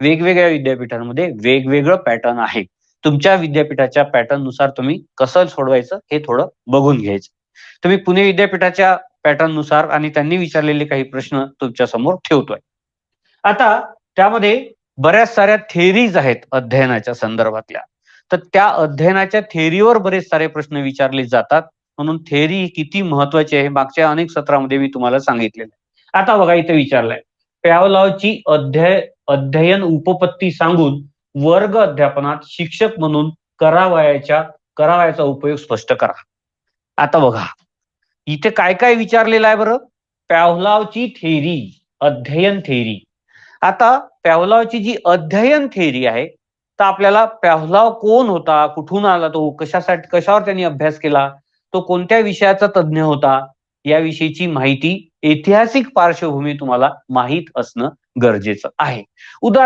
वेगवेगळ्या विद्यापीठांमध्ये वेगवेगळं पॅटर्न आहे. तुमच्या विद्यापीठाच्या पॅटर्न नुसार तुम्ही कसं सोडवायचं हे थोडं बघून घ्यायचं. तुम्ही पुणे विद्यापीठाच्या पॅटर्न नुसार आणि त्यांनी विचारलेले काही प्रश्न तुमच्या समोर ठेवतोय. आता त्यामध्ये बऱ्याच साऱ्या थेअरीज आहेत अध्ययनाच्या संदर्भातल्या. तर त्या अध्ययनाच्या थेअरीवर बरेच सारे प्रश्न विचारले जातात. म्हणून थेअरी किती महत्वाची आहे मागच्या अनेक सत्रामध्ये मी तुम्हाला सांगितलेलं आहे. आता बघा इथे विचारलंय, पॅव्हलॉवची अध्ययन उपपत्ती सांगून वर्ग अध्यापनात शिक्षक म्हणून करावयाचा उपयोग स्पष्ट करा. आता बघा इथे काय काय विचारलेलं आहे बरं? पॅव्हलॉवची थेअरी, अध्ययन थेअरी. आता पॅव्हलॉवची जी अध्ययन थेअरी आहे, तर आपल्याला पॅव्हलॉव कोण होता, कुठून आला तो, कशावर त्यांनी अभ्यास केला, तो कोणत्या विषयाचा तज्ञ होता, याविषयीची माहिती, ऐतिहासिक पार्श्वभूमी तुम्हाला माहीत असणं गरजेचं आहे. उदाहरणार्थ